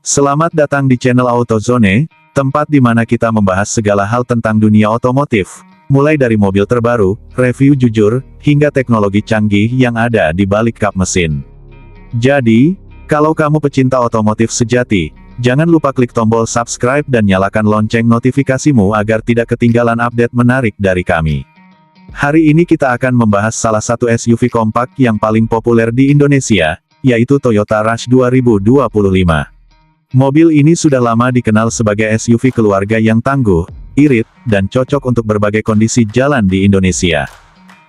Selamat datang di channel AutoZone, tempat di mana kita membahas segala hal tentang dunia otomotif, mulai dari mobil terbaru, review jujur, hingga teknologi canggih yang ada di balik kap mesin. Jadi, kalau kamu pecinta otomotif sejati, jangan lupa klik tombol subscribe dan nyalakan lonceng notifikasimu agar tidak ketinggalan update menarik dari kami. Hari ini kita akan membahas salah satu SUV kompak yang paling populer di Indonesia, yaitu Toyota Rush 2025. Mobil ini sudah lama dikenal sebagai SUV keluarga yang tangguh, irit, dan cocok untuk berbagai kondisi jalan di Indonesia.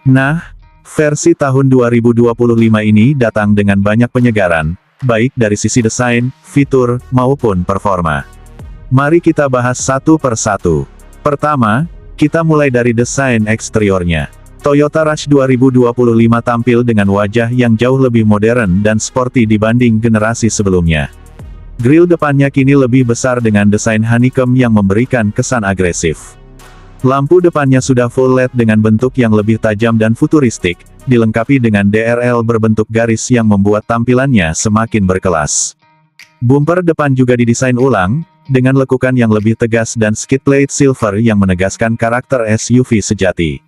Nah, versi tahun 2025 ini datang dengan banyak penyegaran, baik dari sisi desain, fitur, maupun performa. Mari kita bahas satu per satu. Pertama, kita mulai dari desain eksteriornya. Toyota Rush 2025 tampil dengan wajah yang jauh lebih modern dan sporty dibanding generasi sebelumnya. Grill depannya kini lebih besar dengan desain honeycomb yang memberikan kesan agresif. Lampu depannya sudah full LED dengan bentuk yang lebih tajam dan futuristik, dilengkapi dengan DRL berbentuk garis yang membuat tampilannya semakin berkelas. Bumper depan juga didesain ulang, dengan lekukan yang lebih tegas dan skid plate silver yang menegaskan karakter SUV sejati.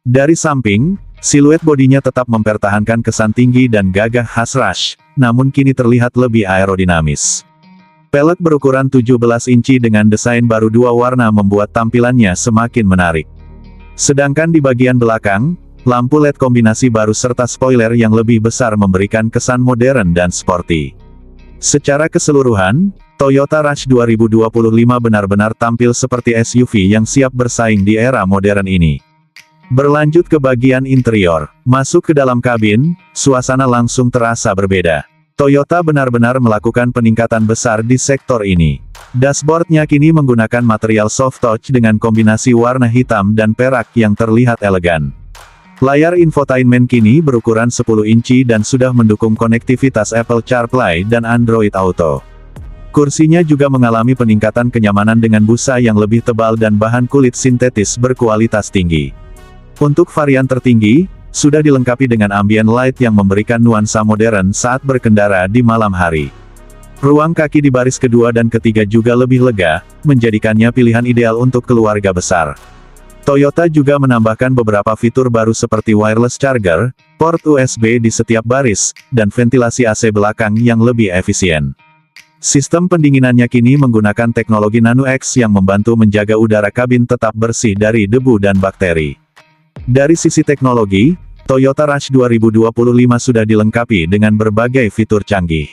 Dari samping, siluet bodinya tetap mempertahankan kesan tinggi dan gagah khas Rush, namun kini terlihat lebih aerodinamis. Pelek berukuran 17 inci dengan desain baru dua warna membuat tampilannya semakin menarik. Sedangkan di bagian belakang, lampu LED kombinasi baru serta spoiler yang lebih besar memberikan kesan modern dan sporty. Secara keseluruhan, Toyota Rush 2025 benar-benar tampil seperti SUV yang siap bersaing di era modern ini. Berlanjut ke bagian interior, masuk ke dalam kabin, suasana langsung terasa berbeda. Toyota benar-benar melakukan peningkatan besar di sektor ini. Dashboardnya kini menggunakan material soft touch dengan kombinasi warna hitam dan perak yang terlihat elegan. Layar infotainment kini berukuran 10 inci dan sudah mendukung konektivitas Apple CarPlay dan Android Auto. Kursinya juga mengalami peningkatan kenyamanan dengan busa yang lebih tebal dan bahan kulit sintetis berkualitas tinggi. Untuk varian tertinggi, sudah dilengkapi dengan ambient light yang memberikan nuansa modern saat berkendara di malam hari. Ruang kaki di baris kedua dan ketiga juga lebih lega, menjadikannya pilihan ideal untuk keluarga besar. Toyota juga menambahkan beberapa fitur baru seperti wireless charger, port USB di setiap baris, dan ventilasi AC belakang yang lebih efisien. Sistem pendinginannya kini menggunakan teknologi Nano-X yang membantu menjaga udara kabin tetap bersih dari debu dan bakteri. Dari sisi teknologi, Toyota Rush 2025 sudah dilengkapi dengan berbagai fitur canggih.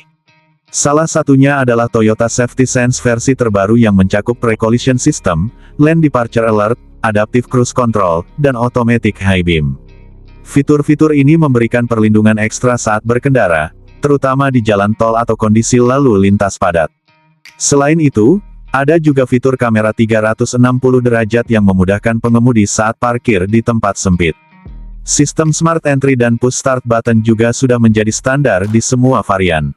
Salah satunya adalah Toyota Safety Sense versi terbaru yang mencakup Pre-Collision System, Lane Departure Alert, Adaptive Cruise Control, dan Automatic High Beam. Fitur-fitur ini memberikan perlindungan ekstra saat berkendara, terutama di jalan tol atau kondisi lalu lintas padat. Selain itu, ada juga fitur kamera 360 derajat yang memudahkan pengemudi saat parkir di tempat sempit. Sistem Smart Entry dan Push Start Button juga sudah menjadi standar di semua varian.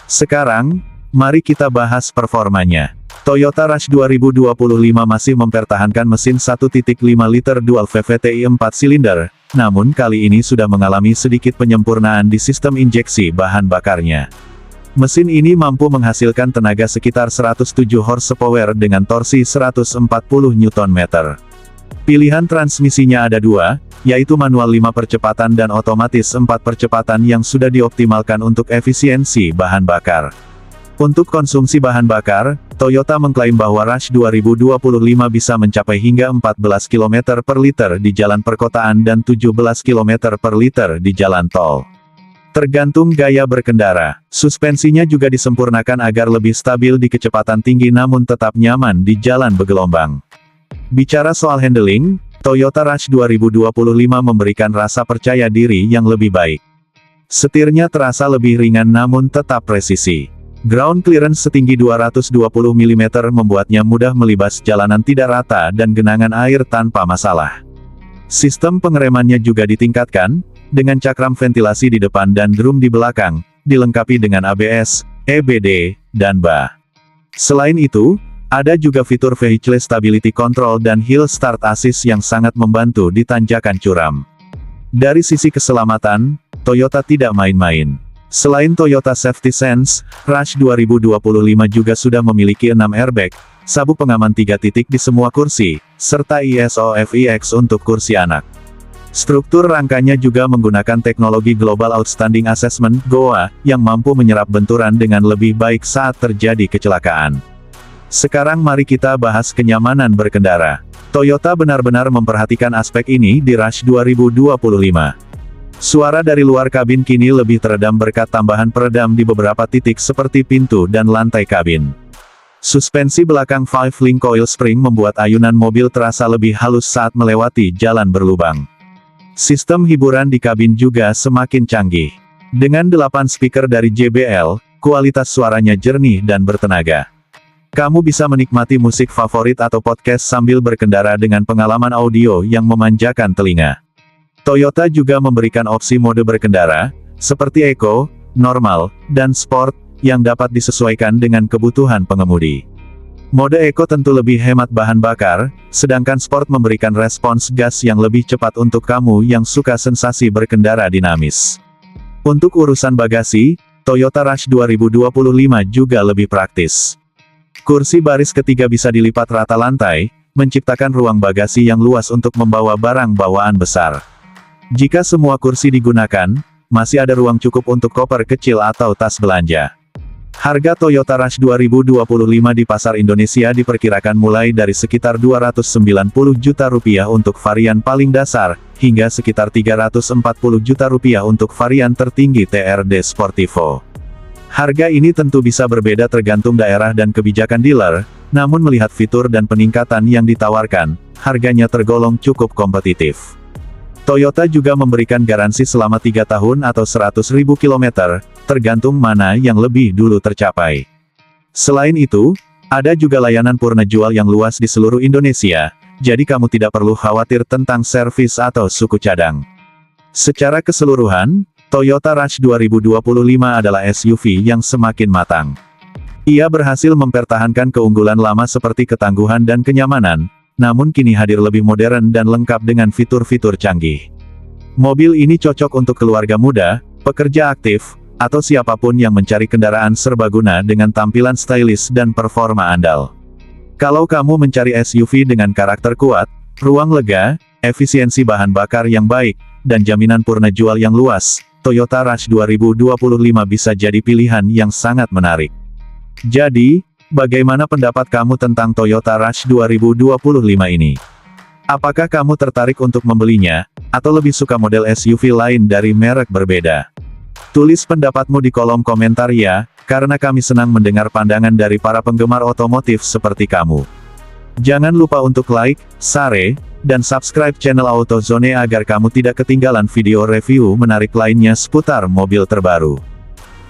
Sekarang, mari kita bahas performanya. Toyota Rush 2025 masih mempertahankan mesin 1.5 liter dual VVTi 4 silinder, namun kali ini sudah mengalami sedikit penyempurnaan di sistem injeksi bahan bakarnya. Mesin ini mampu menghasilkan tenaga sekitar 107 horsepower dengan torsi 140 Nm. Pilihan transmisinya ada dua, yaitu manual 5 percepatan dan otomatis 4 percepatan yang sudah dioptimalkan untuk efisiensi bahan bakar. Untuk konsumsi bahan bakar, Toyota mengklaim bahwa Rush 2025 bisa mencapai hingga 14 km per liter di jalan perkotaan dan 17 km per liter di jalan tol. Tergantung gaya berkendara, suspensinya juga disempurnakan agar lebih stabil di kecepatan tinggi namun tetap nyaman di jalan bergelombang. Bicara soal handling, Toyota Rush 2025 memberikan rasa percaya diri yang lebih baik. Setirnya terasa lebih ringan namun tetap presisi. Ground clearance setinggi 220 mm membuatnya mudah melibas jalanan tidak rata dan genangan air tanpa masalah. Sistem pengeremannya juga ditingkatkan, dengan cakram ventilasi di depan dan drum di belakang, dilengkapi dengan ABS, EBD, dan BA. Selain itu, ada juga fitur Vehicle Stability Control dan Hill Start Assist yang sangat membantu di tanjakan curam. Dari sisi keselamatan, Toyota tidak main-main. Selain Toyota Safety Sense, Rush 2025 juga sudah memiliki 6 airbag, sabuk pengaman 3 titik di semua kursi, serta ISOFIX untuk kursi anak. Struktur rangkanya juga menggunakan teknologi Global Outstanding Assessment (GOA) yang mampu menyerap benturan dengan lebih baik saat terjadi kecelakaan. Sekarang mari kita bahas kenyamanan berkendara. Toyota benar-benar memperhatikan aspek ini di Rush 2025. Suara dari luar kabin kini lebih teredam berkat tambahan peredam di beberapa titik seperti pintu dan lantai kabin. Suspensi belakang 5-link coil spring membuat ayunan mobil terasa lebih halus saat melewati jalan berlubang. Sistem hiburan di kabin juga semakin canggih. Dengan 8 speaker dari JBL, kualitas suaranya jernih dan bertenaga. Kamu bisa menikmati musik favorit atau podcast sambil berkendara dengan pengalaman audio yang memanjakan telinga. Toyota juga memberikan opsi mode berkendara, seperti Eco, Normal, dan Sport, yang dapat disesuaikan dengan kebutuhan pengemudi. Mode Eco tentu lebih hemat bahan bakar, sedangkan Sport memberikan respons gas yang lebih cepat untuk kamu yang suka sensasi berkendara dinamis. Untuk urusan bagasi, Toyota Rush 2025 juga lebih praktis. Kursi baris ketiga bisa dilipat rata lantai, menciptakan ruang bagasi yang luas untuk membawa barang bawaan besar. Jika semua kursi digunakan, masih ada ruang cukup untuk koper kecil atau tas belanja. Harga Toyota Rush 2025 di pasar Indonesia diperkirakan mulai dari sekitar Rp290 juta untuk varian paling dasar, hingga sekitar Rp340 juta untuk varian tertinggi TRD Sportivo. Harga ini tentu bisa berbeda tergantung daerah dan kebijakan dealer, namun melihat fitur dan peningkatan yang ditawarkan, harganya tergolong cukup kompetitif. Toyota juga memberikan garansi selama 3 tahun atau 100.000 km, tergantung mana yang lebih dulu tercapai. Selain itu, ada juga layanan purna jual yang luas di seluruh Indonesia, jadi kamu tidak perlu khawatir tentang servis atau suku cadang. Secara keseluruhan, Toyota Rush 2025 adalah SUV yang semakin matang. Ia berhasil mempertahankan keunggulan lama seperti ketangguhan dan kenyamanan, namun kini hadir lebih modern dan lengkap dengan fitur-fitur canggih. Mobil ini cocok untuk keluarga muda, pekerja aktif, atau siapapun yang mencari kendaraan serbaguna dengan tampilan stylish dan performa andal. Kalau kamu mencari SUV dengan karakter kuat, ruang lega, efisiensi bahan bakar yang baik, dan jaminan purna jual yang luas, Toyota Rush 2025 bisa jadi pilihan yang sangat menarik. Jadi, bagaimana pendapat kamu tentang Toyota Rush 2025 ini? Apakah kamu tertarik untuk membelinya, atau lebih suka model SUV lain dari merek berbeda? Tulis pendapatmu di kolom komentar ya, karena kami senang mendengar pandangan dari para penggemar otomotif seperti kamu. Jangan lupa untuk like, share, dan subscribe channel AutoZone agar kamu tidak ketinggalan video review menarik lainnya seputar mobil terbaru.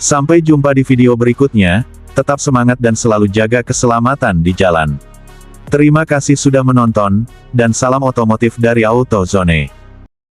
Sampai jumpa di video berikutnya. Tetap semangat dan selalu jaga keselamatan di jalan. Terima kasih sudah menonton, dan salam otomotif dari AutoZone.